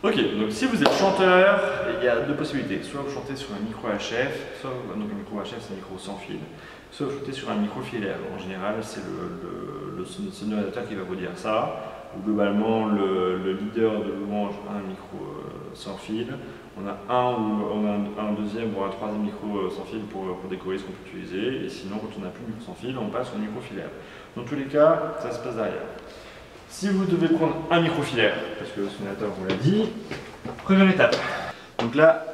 Ok, donc si vous êtes chanteur, il y a deux possibilités. Soit vous chantez sur un micro HF, soit donc un micro HF c'est un micro sans fil, soit vous chantez sur un micro filaire. En général, c'est le sonorisateur qui va vous dire ça. Ou globalement, le leader de louange a un micro sans fil. On a un deuxième ou un troisième micro sans fil pour des choristes qu'on peut utiliser. Et sinon, quand on n'a plus de micro sans fil, on passe au micro filaire. Dans tous les cas, ça se passe derrière. Si vous devez prendre un micro filaire, parce que le sonorisateur vous l'a dit, première étape. Donc là,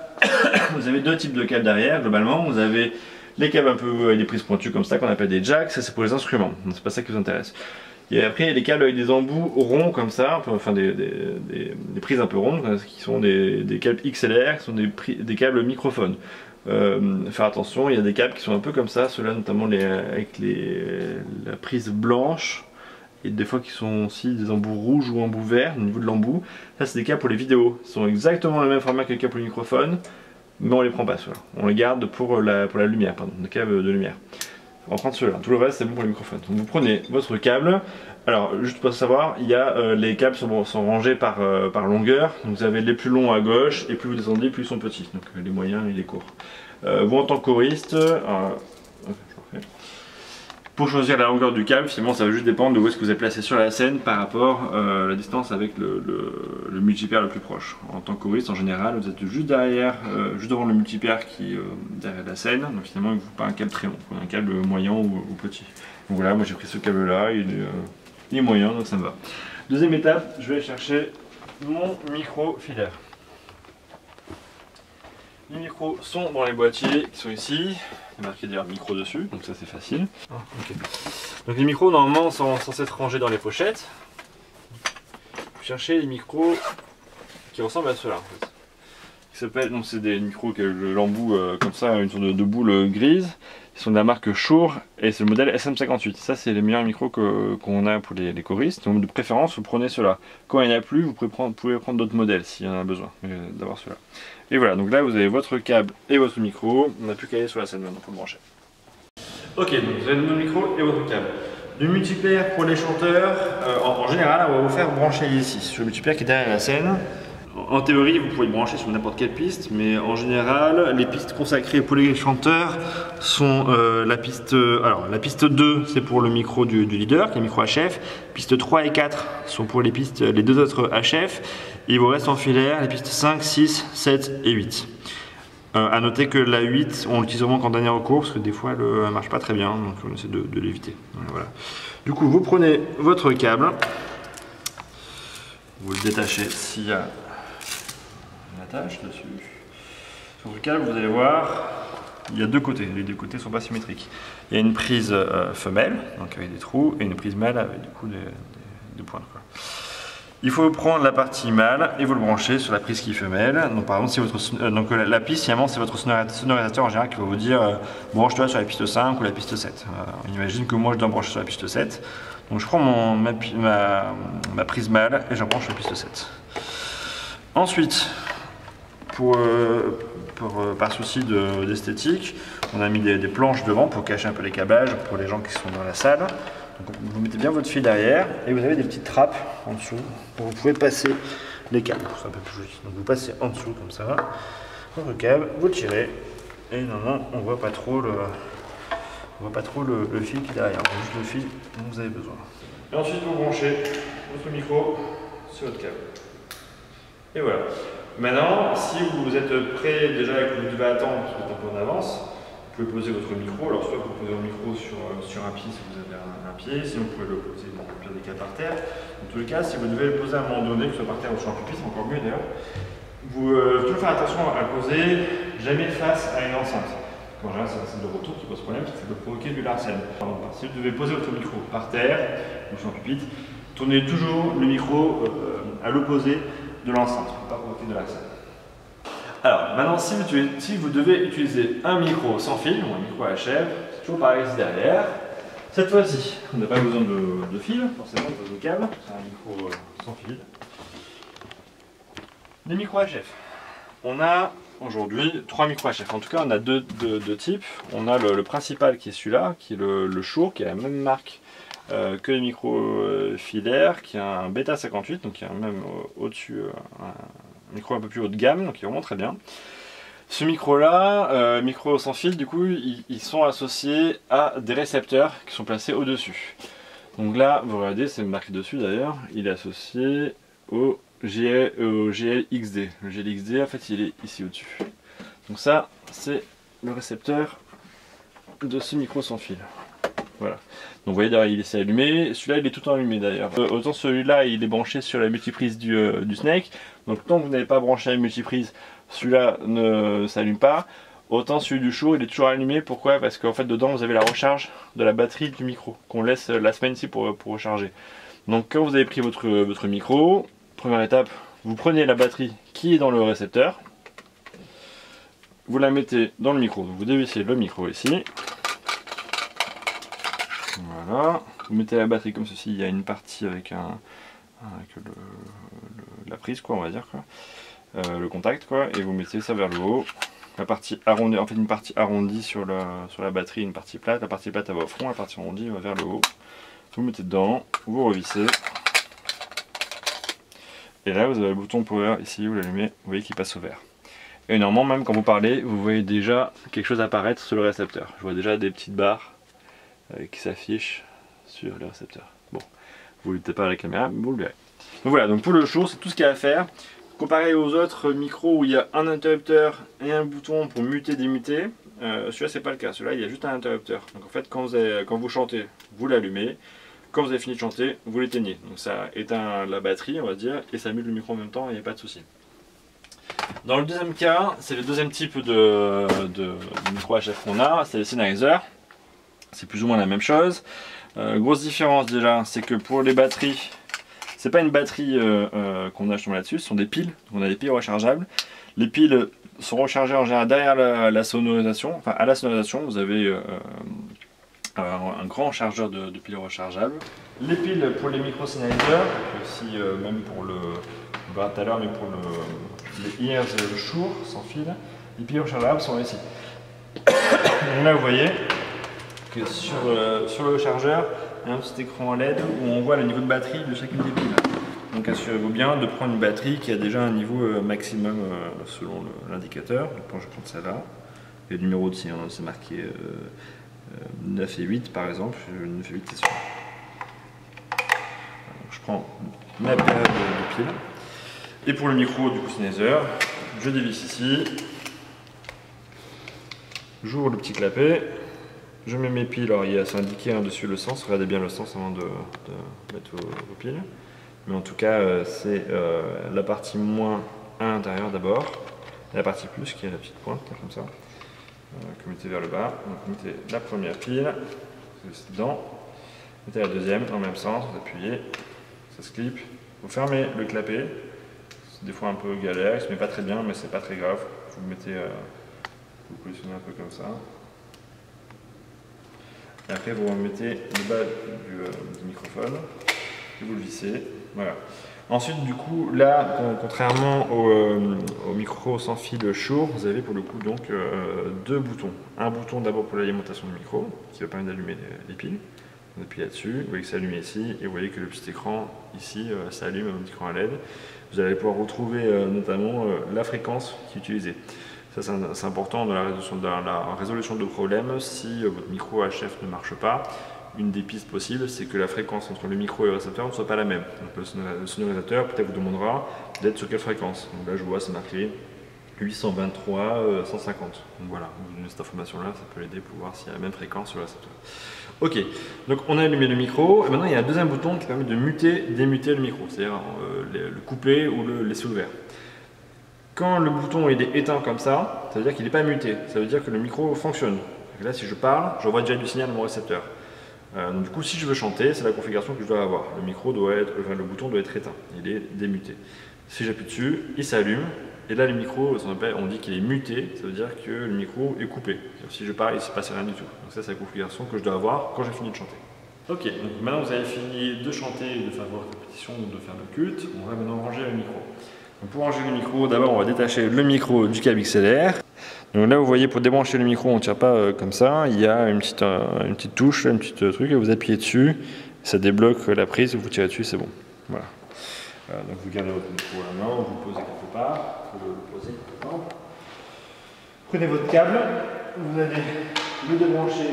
vous avez deux types de câbles derrière, globalement. Vous avez les câbles un peu avec des prises pointues comme ça, qu'on appelle des jacks, ça c'est pour les instruments, donc c'est pas ça qui vous intéresse. Et après, il y a les câbles avec des embouts ronds comme ça, enfin des prises un peu rondes, qui sont des câbles XLR, qui sont des câbles microphones. Faire attention, il y a des câbles qui sont un peu comme ça, ceux-là notamment avec la prise blanche. Et des fois qui sont aussi des embouts rouges ou embouts verts au niveau de l'embout. Ça c'est des câbles pour les vidéos. Ils sont exactement le même format que les câbles pour le microphone, mais on les prend pas ceux-là. On les garde pour la lumière, pardon, des câbles de lumière. On va prendre ceux-là. Tout le reste c'est bon pour le microphone. Donc vous prenez votre câble. Alors juste pour savoir, il y a les câbles sont rangés par longueur. Donc vous avez les plus longs à gauche et plus vous descendez, plus ils sont petits. Donc les moyens et les courts. Vous en tant que choriste, pour choisir la longueur du câble, finalement ça va juste dépendre de où est-ce que vous êtes placé sur la scène par rapport à la distance avec le multipaire le plus proche. En tant que choriste, en général, vous êtes juste derrière, juste devant le multipaire qui est derrière la scène, donc finalement il ne faut pas un câble très long, il faut un câble moyen ou petit. Donc voilà, moi j'ai pris ce câble là, il est moyen donc ça me va. Deuxième étape, je vais aller chercher mon micro filaire. Les micros sont dans les boîtiers qui sont ici. Il y a marqué d'ailleurs micro dessus, donc ça c'est facile. Okay. Donc les micros normalement sont censés être rangés dans les pochettes. Vous cherchez les micros qui ressemblent à ceux-là en fait. Donc c'est des micros qui ont l'embout comme ça, une sorte de boule grise. Ils sont de la marque Shure et c'est le modèle SM58. Ça c'est les meilleurs micros qu'on a pour les choristes. Donc de préférence vous prenez ceux-là. Quand il n'y en a plus, vous pouvez prendre d'autres modèles s'il y en a besoin d'avoir ceux-là. Et voilà, donc là vous avez votre câble et votre micro. On n'a plus qu'à aller sur la scène maintenant pour le brancher. Ok, donc vous avez votre micro et votre câble. Le multiplaire pour les chanteurs, en général on va vous faire brancher ici, sur le multiplaire qui est derrière la scène. En théorie, vous pouvez le brancher sur n'importe quelle piste, mais en général, les pistes consacrées pour les chanteurs sont la piste 2, c'est pour le micro du leader, qui est le micro HF. Piste 3 et 4 sont pour les deux autres HF. Et il vous reste en filaire les pistes 5, 6, 7 et 8. A noter que la 8, on l'utilise vraiment qu'en dernier recours, parce que des fois, elle ne marche pas très bien, donc on essaie de l'éviter. Voilà. Du coup, vous prenez votre câble, vous le détachez s'il y a attache dessus. Sur le câble, vous allez voir, il y a deux côtés. Les deux côtés ne sont pas symétriques. Il y a une prise femelle, donc avec des trous, et une prise mâle avec du coup des pointes. Quoi. Il faut prendre la partie mâle et vous le branchez sur la prise qui est femelle. Donc par exemple, si la piste, finalement, c'est votre sonorisateur en général qui va vous dire branche-toi sur la piste 5 ou la piste 7. On imagine que moi je dois me brancher sur la piste 7. Donc je prends ma prise mâle et je branche sur la piste 7. Ensuite, par souci d'esthétique, on a mis des planches devant pour cacher un peu les câblages pour les gens qui sont dans la salle. Donc vous mettez bien votre fil derrière et vous avez des petites trappes en dessous où vous pouvez passer les câbles. C'est un peu plus joli. Donc vous passez en dessous comme ça, votre câble, vous le tirez et normalement on voit pas trop le fil qui est derrière, on voit juste le fil dont vous avez besoin. Et ensuite vous branchez votre micro sur votre câble. Et voilà. Maintenant, si vous êtes prêt déjà et que vous devez attendre parce que vous êtes un peu en avance, vous pouvez poser votre micro. Alors soit vous posez votre micro sur un pied si vous avez un pied, sinon vous pouvez le poser dans le pire des cas par terre. Dans tous les cas, si vous devez le poser à un moment donné, que ce soit par terre ou sur un pupitre, c'est encore mieux d'ailleurs, vous devez toujours faire attention à le poser jamais face à une enceinte. En général, c'est l'enceinte de retour qui pose problème, c'est que ça peut provoquer du larcène. Si vous devez poser votre micro par terre ou sur un pupitre, tournez toujours le micro à l'opposé de l'enceinte pour ne pas provoquer de l'accès. Alors maintenant si vous devez utiliser un micro sans fil ou un micro HF, c'est toujours pareil ici derrière. Cette fois-ci, on n'a pas besoin de fil, forcément on pose le câble, c'est un micro sans fil. Les micros HF. On a aujourd'hui 3 micros HF, en tout cas on a deux types. On a le principal qui est celui-là, qui est le Shure, qui a la même marque que les micros filaires, qui a un bêta 58, donc il y a même au-dessus micro un peu plus haut de gamme, donc il est vraiment très bien. Ce micro-là, micro sans fil, du coup, ils sont associés à des récepteurs qui sont placés au-dessus. Donc là, vous regardez, c'est marqué dessus d'ailleurs, il est associé au GLXD. Le GLXD, en fait, il est ici au-dessus. Donc ça, c'est le récepteur de ce micro sans fil. Voilà. Donc vous voyez derrière il est allumé, celui-là il est tout allumé d'ailleurs. Autant celui-là il est branché sur la multiprise du Snake, donc tant que vous n'avez pas branché la multiprise, celui-là ne s'allume pas. Autant celui du Shure il est toujours allumé, pourquoi? Parce qu'en fait dedans vous avez la recharge de la batterie du micro, qu'on laisse la semaine ici pour recharger. Donc quand vous avez pris votre micro, première étape, vous prenez la batterie qui est dans le récepteur, vous la mettez dans le micro, donc vous dévissez le micro ici. Voilà, vous mettez la batterie comme ceci, il y a une partie avec la prise quoi, on va dire quoi, le contact quoi, et vous mettez ça vers le haut. La partie arrondie, en fait une partie arrondie sur la batterie, une partie plate, la partie plate elle va au fond, la partie arrondie va vers le haut. Vous mettez dedans, vous revissez. Et là vous avez le bouton power ici, vous l'allumez, vous voyez qu'il passe au vert. Et normalement même quand vous parlez, vous voyez déjà quelque chose apparaître sur le récepteur. Je vois déjà des petites barres qui s'affichent sur le récepteur. Bon, vous ne le mettez pas à la caméra, mais vous le verrez. Donc voilà, donc pour le Shure, c'est tout ce qu'il y a à faire. Comparé aux autres micros où il y a un interrupteur et un bouton pour muter, démuter, celui-là c'est pas le cas. Celui-là il y a juste un interrupteur. Donc en fait quand vous chantez, vous l'allumez. Quand vous avez fini de chanter, vous l'éteignez. Donc ça éteint la batterie, on va dire, et ça mute le micro en même temps, il n'y a pas de souci. Dans le deuxième cas, c'est le deuxième type de micro HF qu'on a, c'est le Sennheiser. C'est plus ou moins la même chose. Grosse différence déjà, c'est que pour les batteries, c'est pas une batterie qu'on a justement là-dessus, ce sont des piles. On a des piles rechargeables. Les piles sont rechargées en général derrière la sonorisation. Enfin, à la sonorisation, vous avez un grand chargeur de piles rechargeables. Les piles pour les micros Sennheiser, aussi même pour on verra tout à l'heure, mais pour les ears Shure sans fil, les piles rechargeables sont ici. Donc là, vous voyez que sur le chargeur, il y a un petit écran LED où on voit le niveau de batterie de chacune des piles. Donc assurez-vous bien de prendre une batterie qui a déjà un niveau maximum selon l'indicateur. Donc je vais prendre celle-là. Et le numéro dessus, c'est marqué 9 et 8 par exemple. 9 et 8 c'est sûr. Donc je prends ma paire de piles. Et pour le micro du coup Sennheiser, je dévisse ici. J'ouvre le petit clapet. Je mets mes piles, alors il y a indiqué dessus le sens, regardez bien le sens avant de mettre vos piles. Mais en tout cas, c'est la partie moins à l'intérieur d'abord, et la partie plus qui est la petite pointe, comme ça, que vous mettez vers le bas. Donc vous mettez la première pile, c'est dedans, vous mettez la deuxième dans le même sens, vous appuyez, ça se clip, vous fermez le clapet, c'est des fois un peu galère, il se met pas très bien, mais c'est pas très grave, vous mettez, vous positionnez un peu comme ça. Et après vous remettez le bas du microphone et vous le vissez. Voilà. Ensuite du coup là, contrairement au micro sans fil Shure, vous avez pour le coup donc deux boutons. Un bouton d'abord pour l'alimentation du micro qui va permettre d'allumer les piles. Vous appuyez là-dessus, vous voyez que c'est allumé ici et vous voyez que le petit écran ici s'allume, un petit écran à LED. Vous allez pouvoir retrouver notamment la fréquence qui est utilisée. Ça c'est important dans la résolution de problèmes. Si votre micro HF ne marche pas, une des pistes possibles c'est que la fréquence entre le micro et le récepteur ne soit pas la même. Donc le sonorisateur peut-être vous demandera d'être sur quelle fréquence. Donc là je vois c'est marqué 823 150. Donc voilà, vous donnez cette information là, ça peut l'aider pour voir s'il y a la même fréquence sur le récepteur. Ok, donc on a allumé le micro et maintenant il y a un deuxième bouton qui permet de muter, démuter le micro, c'est-à-dire le couper ou le laisser ouvert. Quand le bouton il est éteint comme ça veut dire qu'il n'est pas muté, ça veut dire que le micro fonctionne. Et là si je parle, j'envoie déjà du signal à mon récepteur. Donc, du coup si je veux chanter, c'est la configuration que je dois avoir. Le bouton doit être éteint, il est démuté. Si j'appuie dessus, il s'allume, et là le micro, on dit qu'il est muté, ça veut dire que le micro est coupé. Si je parle, il ne se passe rien du tout. Donc ça c'est la configuration que je dois avoir quand j'ai fini de chanter. Ok, donc maintenant vous avez fini de chanter, de faire votre répétition ou de faire le culte, on va maintenant ranger le micro. Donc pour ranger le micro, d'abord on va détacher le micro du câble XLR. Donc là vous voyez pour débrancher le micro on ne tire pas comme ça, il y a une petite touche, un petit truc et vous appuyez dessus, ça débloque la prise, vous tirez dessus c'est bon. Voilà. Voilà, donc vous gardez votre micro à la main, vous le posez quelque part, vous le posez quelque part. Prenez votre câble, vous allez le débrancher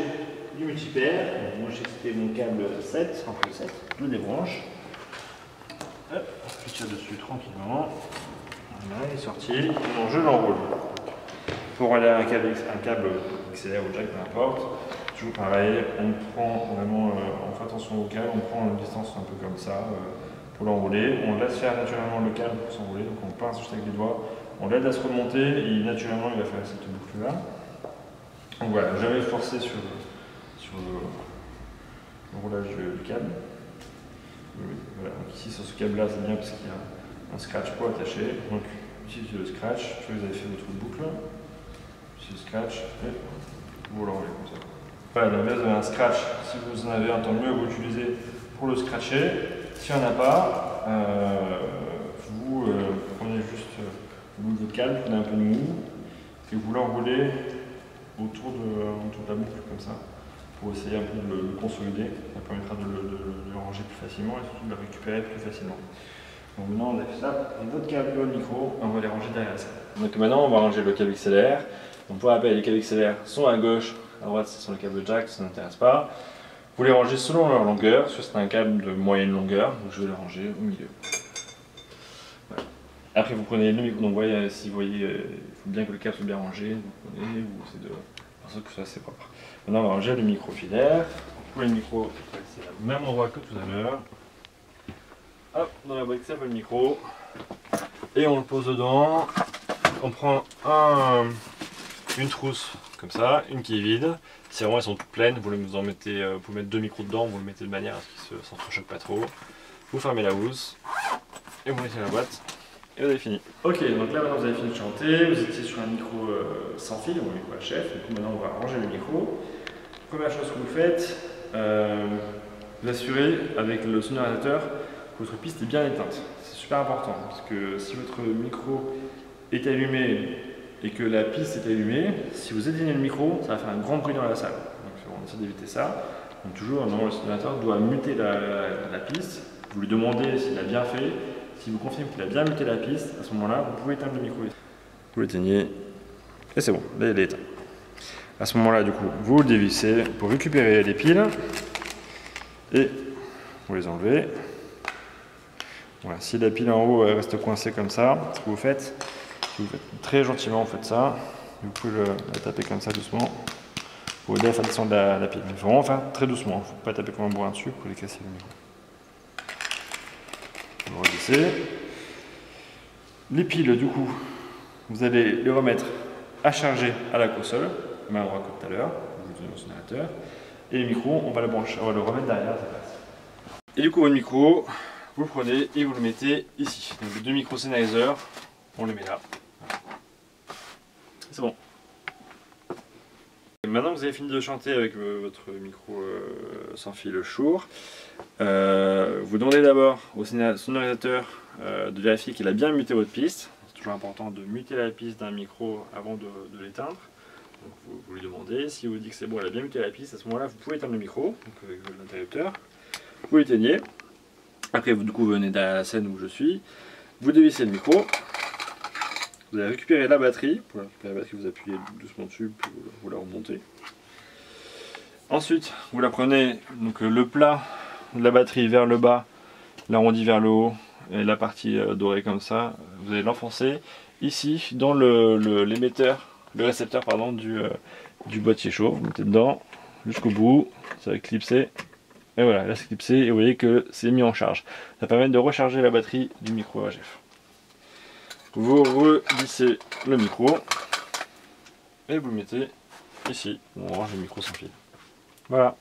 du multipaire. Donc moi je sais que c'était mon câble 7, entre 7, je le débranche. Hop, je tire dessus tranquillement. Voilà, il est sorti. Donc je l'enroule. Pour aller à un câble XLR ou jack, peu importe, toujours pareil, on prend vraiment, on fait attention au câble, on prend une distance un peu comme ça pour l'enrouler. On laisse faire naturellement le câble pour s'enrouler, donc on pince juste avec les doigts, on l'aide à se remonter et naturellement il va faire cette boucle là. Donc voilà, jamais forcer sur le roulage du câble. Voilà. Donc ici sur ce câble là c'est bien parce qu'il y a un scratch pour attacher. Donc utilisez le scratch, vous avez fait votre boucle. Le scratch et vous l'enlevez comme ça. Voilà, donc là vous avez un scratch, si vous en avez un, tant mieux, vous l'utilisez pour le scratcher. Si il n'y en a pas, vous prenez juste le bout de votre câble, prenez un peu de mou et vous l'enroulez autour de la boucle comme ça pour essayer un peu de le consolider. Ça permettra de le ranger plus facilement et surtout de le récupérer plus facilement. Donc maintenant on a fait ça, et votre câble et votre micro, on va les ranger derrière ça. Donc maintenant on va ranger le câble XLR. Donc pour rappel, les câbles XLR sont à gauche, à droite ce sont les câbles jack, ça n'intéresse pas. Vous les rangez selon leur longueur, soit c'est un câble de moyenne longueur, donc je vais les ranger au milieu. Voilà. Après vous prenez le micro, donc voyez, si vous voyez, il faut bien que le câble soit bien rangé, vous prenez, vous essayez de faire ça que ça c'est propre. Maintenant on va ranger le micro filaire. Pour le micro, c'est au même endroit que tout à l'heure. Hop, dans la boîte ça le micro, et on le pose dedans. On prend une trousse comme ça, une qui est vide. Si vraiment elles sont toutes pleines, vous en mettez, vous mettre 2 micros dedans, vous le mettez de manière à ce qu'ils ne s'entrechoquent pas trop. Vous fermez la housse et vous mettez la boîte et vous avez fini. Ok, donc là maintenant vous avez fini de chanter, vous étiez sur un micro sans fil, ou un micro HF, du coup maintenant on va ranger le micro. Première chose que vous faites, vous assurez avec le sonorisateur que votre piste est bien éteinte. C'est super important parce que si votre micro est allumé et que la piste est allumée, si vous éteignez le micro, ça va faire un grand bruit dans la salle. Donc on essaie d'éviter ça. Donc toujours, le sonorisateur doit muter la piste. Vous lui demandez s'il a bien fait. Si vous confirmez qu'il a bien muté la piste, à ce moment-là, vous pouvez éteindre le micro. Vous l'éteignez et c'est bon, là il est éteint. À ce moment-là, du coup, vous le dévissez pour récupérer les piles et vous les enlevez. Voilà, si la pile en haut reste coincée comme ça, ce que vous faites très gentiment, vous faites ça. Vous pouvez la taper comme ça doucement pour aider à faire descendre la pile. Il faut vraiment faire très doucement, il ne faut pas taper comme un bourrin dessus pour les casser le micro. Vous redessez. Les piles, du coup, vous allez les remettre à charger à la console, main droite comme tout à l'heure, vous utilisez le sonorisateur. Et le micro, on va le brancher, on va le remettre derrière à sa place. Et du coup, votre micro, vous le prenez et vous le mettez ici. Donc les 2 micros Sennheiser, on les met là. C'est bon. Et maintenant que vous avez fini de chanter avec votre micro sans fil Shure, vous demandez d'abord au sonorisateur de vérifier qu'il a bien muté votre piste. C'est toujours important de muter la piste d'un micro avant de l'éteindre. Donc vous lui demandez, si vous dit que c'est bon, elle a bien muté la piste, à ce moment-là vous pouvez éteindre le micro, donc avec l'interrupteur. Vous l'éteignez. Après du coup vous venez dans la scène où je suis, vous dévissez le micro. Vous allez récupérer la batterie, pour récupérer la batterie vous appuyez doucement dessus, puis vous la remontez. Ensuite, vous la prenez, donc le plat de la batterie vers le bas, l'arrondi vers le haut, et la partie dorée comme ça, vous allez l'enfoncer ici dans l'émetteur, le récepteur pardon, du boîtier chaud. Vous mettez dedans jusqu'au bout, ça va clipser, et voilà, là c'est clipsé, et vous voyez que c'est mis en charge. Ça permet de recharger la batterie du micro HF. Vous relissez le micro et vous le mettez ici où on range le micro sans fil. Voilà.